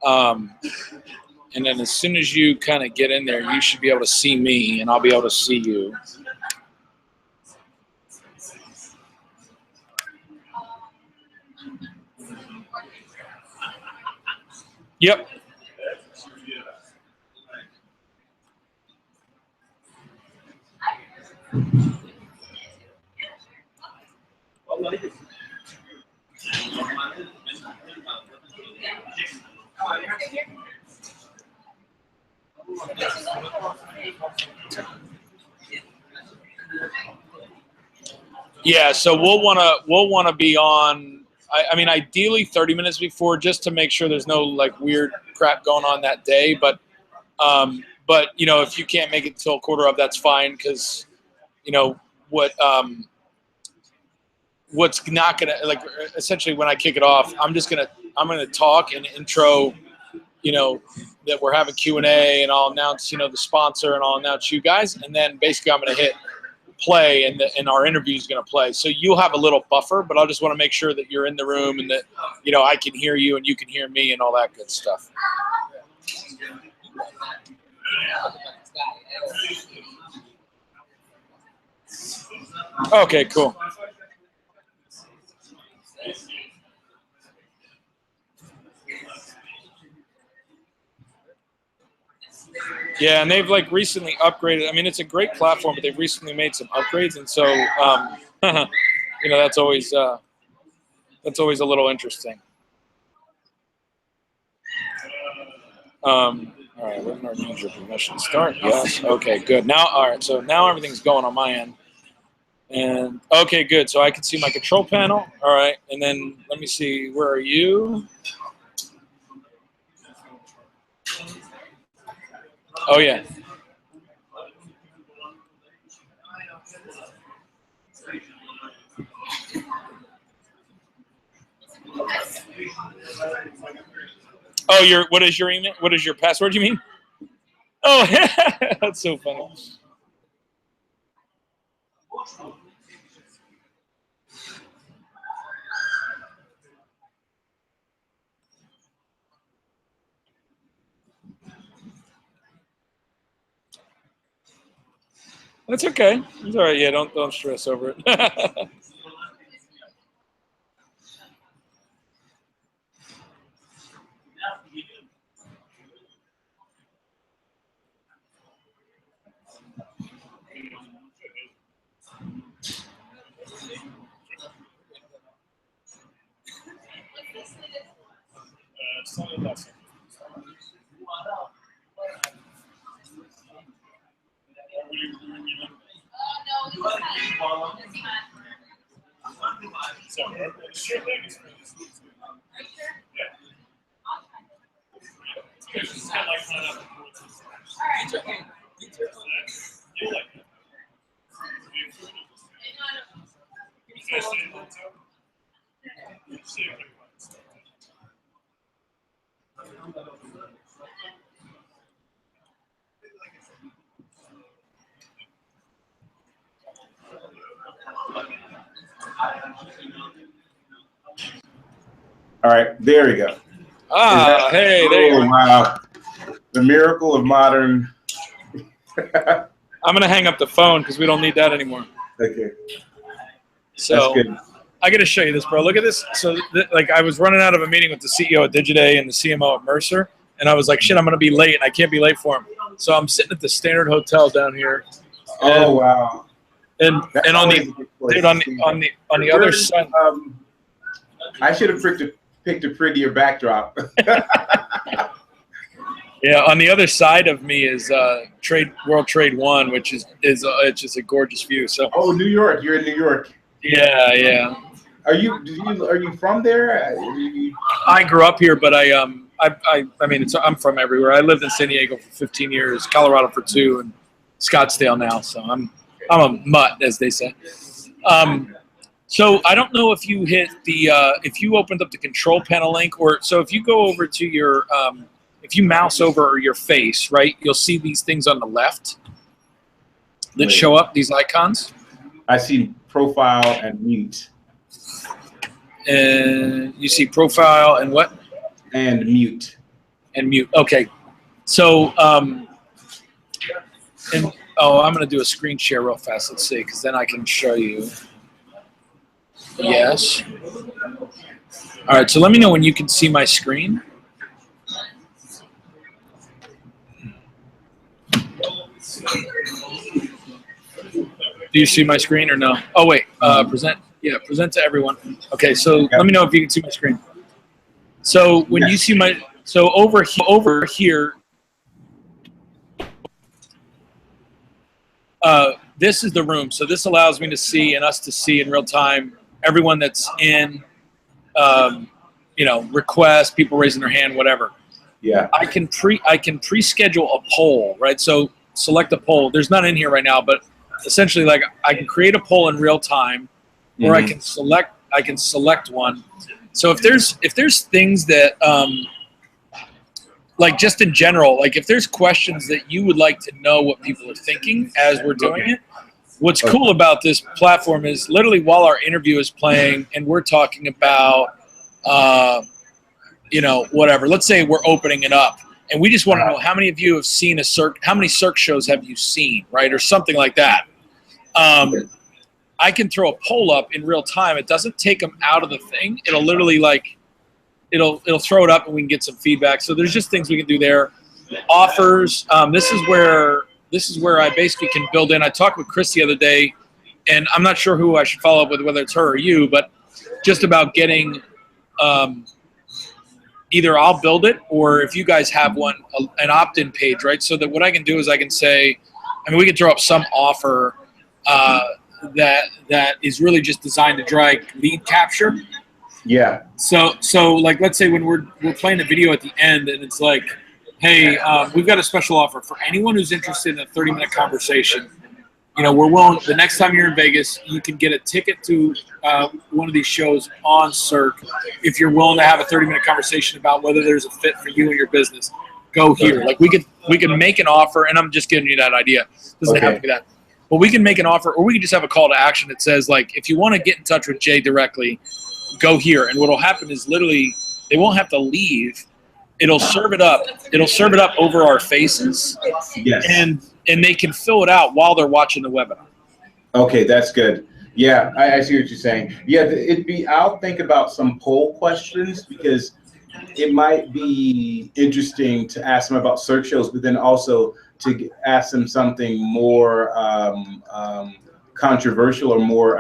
And then as soon as you kind of get in there, you should be able to see me, and I'll be able to see you. Yep. Yeah, so we'll wanna be on. I mean, ideally 30 minutes before, just to make sure there's no like weird crap going on that day. But you know, if you can't make it till quarter of, that's fine, because you know what's not gonna, like, essentially when I kick it off, I'm gonna talk and intro, you know, that we're having Q&A, and I'll announce, you know, the sponsor, and I'll announce you guys, and then basically I'm gonna hit play, and our interview is going to play. So you'll have a little buffer, but I'll just want to make sure that you're in the room, and that, you know, I can hear you and you can hear me and all that good stuff. Okay, cool. Yeah, and they've like recently upgraded. I mean, it's a great platform, but they've recently made some upgrades, and so you know, that's always a little interesting. All right, webinar needs your permission to start. Yes. Okay, good. Now, all right. So now everything's going on my end, and okay, good. So I can see my control panel. All right, and then let me see. Where are you? Oh yeah. Oh, what is your email? What is your password, you mean? Oh, that's so funny. That's okay. It's all right. Yeah, don't stress over it. All right, there we go. Ah, hey, there you go. Wow. The miracle of modern. I'm going to hang up the phone because we don't need that anymore. Okay. So that's good. I got to show you this, bro. Look at this. So, like, I was running out of a meeting with the CEO at Digiday and the CMO at Mercer, and I was like, shit, I'm going to be late, and I can't be late for him. So I'm sitting at the Standard Hotel down here. Oh, wow. And on the other side. I should have picked a prettier backdrop. Yeah, on the other side of me is World Trade One, which is it's just a gorgeous view. So. Oh, New York! You're in New York. Yeah, yeah. Are you from there? I grew up here, but I mean, I'm from everywhere. I lived in San Diego for 15 years, Colorado for 2, and Scottsdale now. So I'm a mutt, as they say. So I don't know if you hit the if you opened up the control panel link, or so if you go over to your if you mouse over your face, right, you'll see these things on the left that show up, these icons. I see profile and mute. And you see profile and what? And mute. and mute. Okay. So, I'm going to do a screen share real fast. Let's see, because then I can show you. Yes. All right. So let me know when you can see my screen. Do you see my screen or no? Oh, wait. Present. Yeah, present to everyone. Okay. So let me know if you can see my screen. So when you see my, so over here, this is the room. So this allows me to see and us to see in real time everyone that's in, request, people raising their hand, whatever. Yeah. I can pre-schedule a poll, right? So select a poll. There's none in here right now, but essentially, like, I can create a poll in real time, or I can select one. So if there's things that like, just in general, like if there's questions that you would like to know what people are thinking as we're doing it, what's cool about this platform is literally while our interview is playing and we're talking about, whatever, let's say we're opening it up and we just want to know how many of you have seen a cirque, how many cirque shows have you seen, right? Or something like that. I can throw a poll up in real time. It doesn't take them out of the thing. It'll literally it'll throw it up and we can get some feedback. So there's just things we can do there. Offers. This is where I basically can build in. I talked with Chris the other day, and I'm not sure who I should follow up with, whether it's her or you, but just about getting either I'll build it, or if you guys have one, an opt-in page, right? So that what I can do is I can say, we can throw up some offer that is really just designed to drive lead capture. Yeah. So like, let's say when we're playing a video at the end and it's like, hey, we've got a special offer for anyone who's interested in a 30-minute conversation. We're willing, the next time you're in Vegas, you can get a ticket to one of these shows on Cirque. If you're willing to have a 30-minute conversation about whether there's a fit for you and your business, go here. Like, we can make an offer, and I'm just giving you that idea. It doesn't have to be that. But we can make an offer, or we can just have a call to action that says, like, if you want to get in touch with Jay directly, go here. And what will happen is literally they won't have to leave. It'll serve it up. It'll serve it up over our faces. Yes. And they can fill it out while they're watching the webinar. Okay, that's good. Yeah, I see what you're saying. Yeah, I'll think about some poll questions, because it might be interesting to ask them about search shows, but then also to ask them something more controversial or more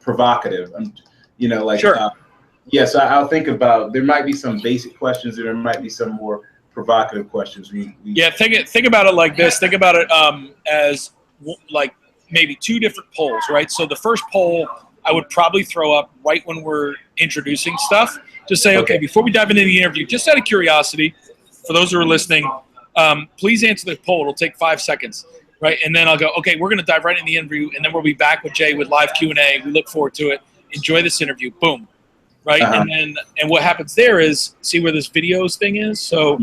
provocative. Sure. Yes, I'll think about, there might be some basic questions, and there might be some more provocative questions. Yeah, think about it like this. Think about it as like maybe two different polls, right? So the first poll I would probably throw up right when we're introducing stuff. Just say, okay, before we dive into the interview, just out of curiosity, for those who are listening, please answer the poll. It'll take 5 seconds, right? And then I'll go, okay, we're going to dive right in the interview, and then we'll be back with Jay with live Q&A. We look forward to it. Enjoy this interview. Boom. Right. And what happens there is, see where this videos thing is. So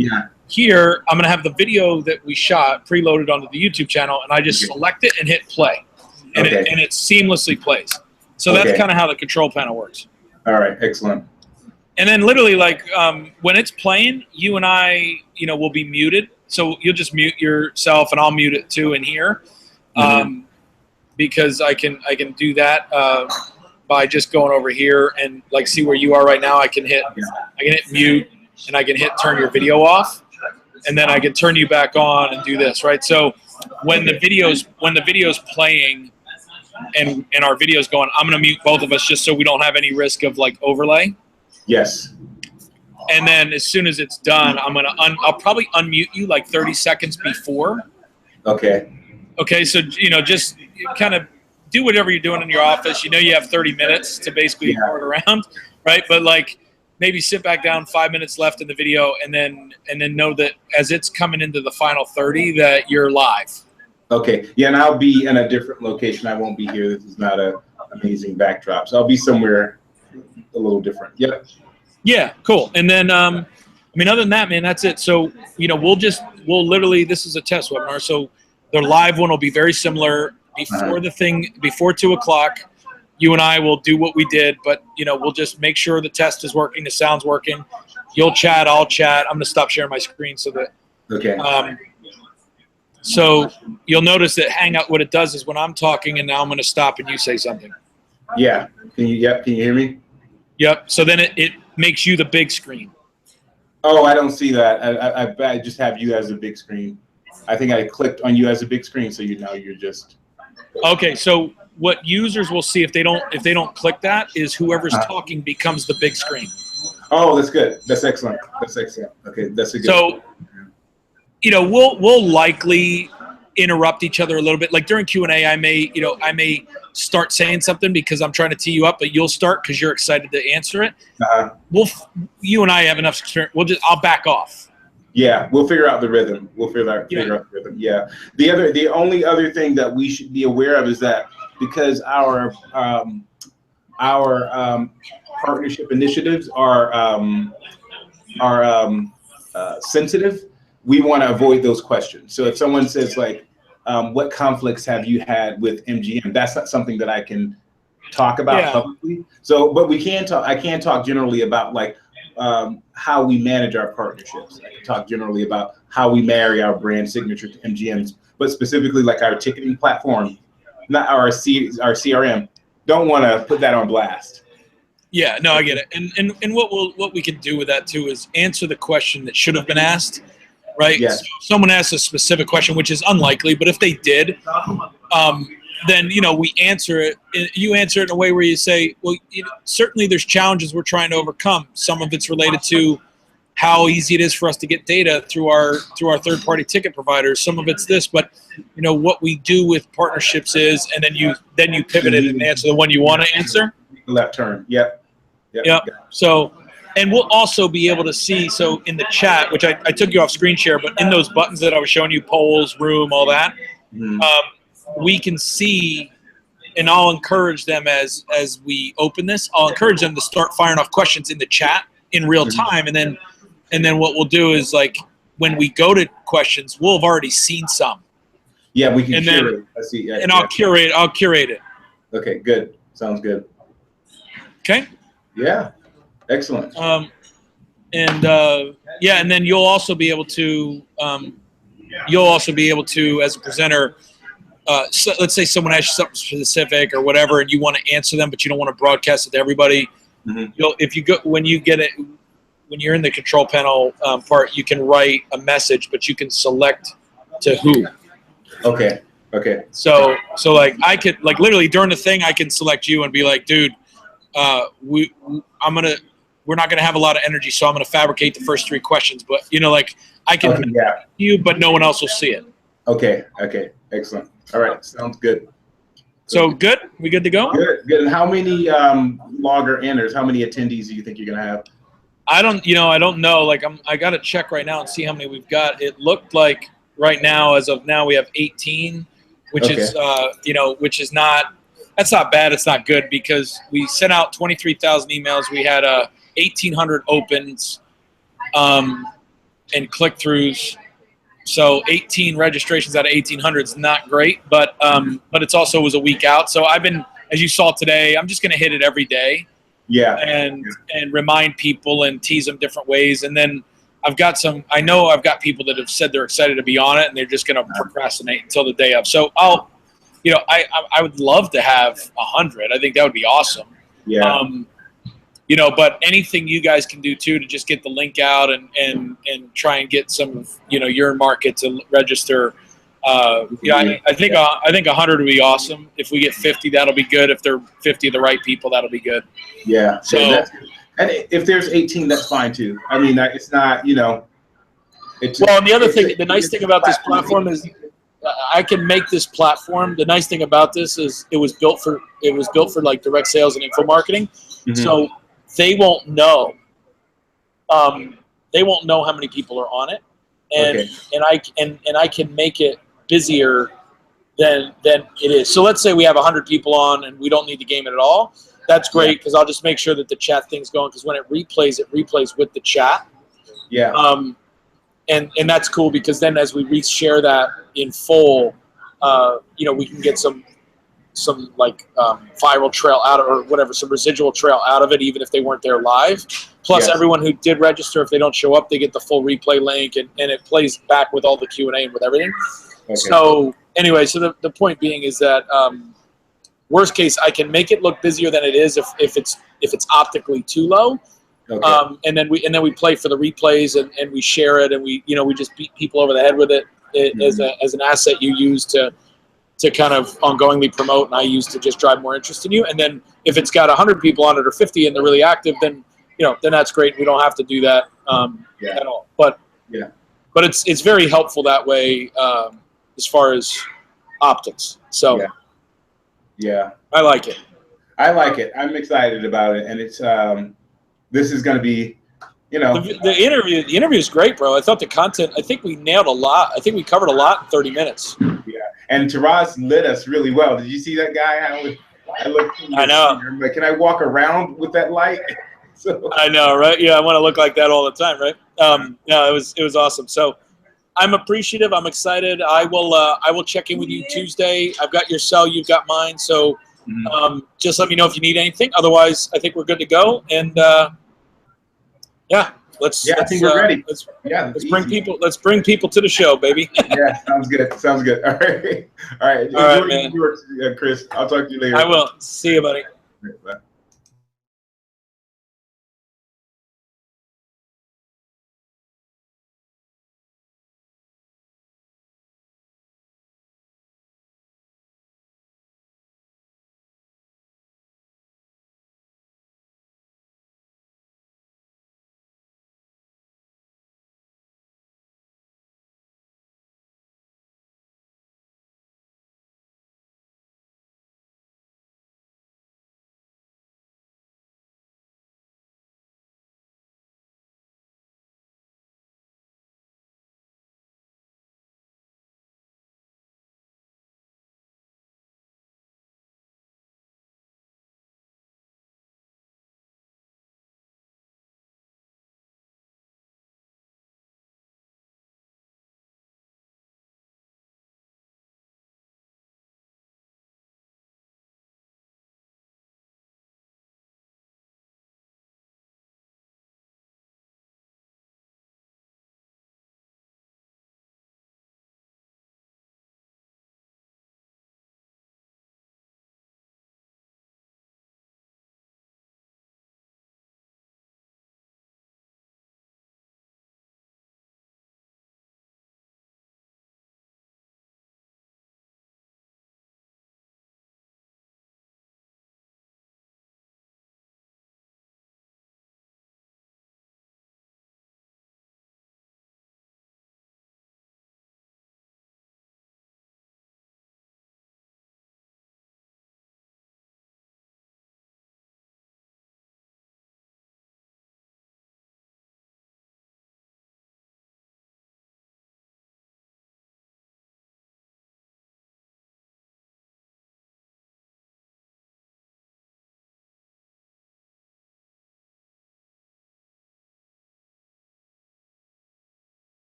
here I'm going to have the video that we shot preloaded onto the YouTube channel, and I just select it and hit play, and it seamlessly plays. So that's kind of how the control panel works. All right. Excellent. And then literally, like, when it's playing, you and I, will be muted. So you'll just mute yourself, and I'll mute it too in here, because I can do that. By just going over here and like see where you are right now. I can hit mute, and I can hit turn your video off, and then I can turn you back on and do this, right? So when the video's playing and our video's going, I'm gonna mute both of us just so we don't have any risk of like overlay. Yes. And then as soon as it's done, I'll probably unmute you like 30 seconds before. Okay. Okay, so just kind of do whatever you're doing in your office. You have 30 minutes to basically fart around, right? But like, maybe sit back down, 5 minutes left in the video, and then know that as it's coming into the final 30 that you're live. Okay. Yeah, and I'll be in a different location. I won't be here. This is not an amazing backdrop. So I'll be somewhere a little different. Yep. Yeah, cool. And then other than that, man, that's it. So, we'll literally, this is a test webinar. So the live one will be very similar. Before 2 o'clock, you and I will do what we did, but we'll just make sure the test is working, the sound's working. You'll chat, I'll chat. I'm going to stop sharing my screen so that. Okay. So you'll notice that Hangout, what it does is when I'm talking and now I'm going to stop and you say something. Yeah. Can you hear me? Yep. So then it makes you the big screen. Oh, I don't see that. I just have you as a big screen. I think I clicked on you as a big screen, so you're just. Okay. So what users will see if they don't click that is whoever's talking becomes the big screen. Oh, that's good. That's excellent. That's excellent. Okay, that's a good. So, we'll likely interrupt each other a little bit. Like during Q&A, I may start saying something because I'm trying to tee you up, but you'll start because you're excited to answer it. You and I have enough experience. I'll back off. Yeah, we'll figure out the rhythm. We'll figure out the rhythm. Yeah. The only other thing that we should be aware of is that because our partnership initiatives are sensitive, we want to avoid those questions. So if someone says like, what conflicts have you had with MGM? That's not something that I can talk about publicly. So, but we can talk. I can talk generally about like how we manage our partnerships. I can talk generally about how we marry our brand signature to MGM's, but specifically like our ticketing platform, not our CRM. Don't want to put that on blast. Yeah, no, I get it. And what we can do with that too is answer the question that should have been asked, right? Yes. So if someone asks a specific question, which is unlikely, but if they did, then we answer it. You answer it in a way where you say, well, certainly there's challenges we're trying to overcome. Some of it's related to how easy it is for us to get data through our third-party ticket providers. Some of it's this, but what we do with partnerships is, and then you pivot it and answer the one you want to answer. Left turn. Yep. So, and we'll also be able to see, so in the chat, which I took you off screen share, but in those buttons that I was showing you, polls, room, all that, we can see, and I'll encourage them as we open this, I'll encourage them to start firing off questions in the chat in real time. And then what we'll do is like, when we go to questions, we'll have already seen some. Yeah, we can curate. I see. Yeah, and I'll curate it. Okay, good. Sounds good. Okay. Yeah, excellent. And then you'll also be able to, as a presenter, so let's say someone asks you something specific or whatever, and you want to answer them, but you don't want to broadcast it to everybody. When you're in the control panel part, you can write a message, but you can select to who. Okay. So like I could like literally during the thing I can select you and be like, dude, we're not gonna have a lot of energy, so I'm gonna fabricate the first 3 questions. But like I can you, but no one else will see it. Okay. Excellent. All right. Sounds good. So good. We good to go? Good. And how many logger enters? How many attendees do you think you're gonna have? I don't know. Like I gotta check right now and see how many we've got. It looked like right now, as of now, we have 18, which is which is not. That's not bad. It's not good because we sent out 23,000 emails. We had 1,800 opens and click-throughs. So 18 registrations out of 1,800 is not great, but it's also was a week out. So I've been, as you saw today, I'm just going to hit it every day. Yeah. And remind people and tease them different ways. And then I've got people that have said they're excited to be on it and they're just going to procrastinate until the day of. So I would love to have 100. I think that would be awesome. Yeah. But anything you guys can do too to just get the link out and try and get some of your market to register. I think 100 would be awesome. If we get 50, that'll be good. If they're 50 of the right people, that'll be good. Yeah. So and if there's 18, that's fine too. I mean, it's not It's well, and the other thing, the nice thing about this platform is I can make this platform. The nice thing about this is it was built for like direct sales and info marketing. Mm-hmm. So they won't know. They won't know how many people are on it, and I can make it busier than it is. So let's say we have 100 people on and we don't need to game it at all. That's great because I'll just make sure that the chat thing's going because when it replays with the chat. Yeah. And that's cool because then as we reshare that in full, we can get some viral trail out of, or whatever, some residual trail out of it, even if they weren't there live. Plus, Yes. everyone who did register, if they don't show up, they get the full replay link, and it plays back with all the Q&A and with everything. Okay. So anyway, so the point being is that worst case, I can make it look busier than it is if it's optically too low. Okay. And then we play for the replays and we share it, and we just beat people over the head with it as an asset you use to kind of ongoingly promote, and I use to just drive more interest in you. And then if it's got 100 people on it or 50 and they're really active, then then that's great. We don't have to do that at all. But it's very helpful that way as far as optics. So yeah, I like it. I like it. I'm excited about it, and it's this is going to be, the interview is great, bro. I thought the content. I think we nailed a lot. I think we covered a lot in 30 minutes. Yeah, and Taraz lit us really well. Did you see that guy? I know. I'm like, can I walk around with that light? So. I know, right? Yeah, I want to look like that all the time, right? No, it was awesome. So I'm appreciative. I'm excited. I will check in with you Tuesday. I've got your cell. You've got mine. So just let me know if you need anything. Otherwise, I think we're good to go. And I think we're ready. Let's bring people to the show, baby. Yeah, sounds good. Sounds good. All right. All right, man. Chris. I'll talk to you later. I will. See you, buddy. Bye.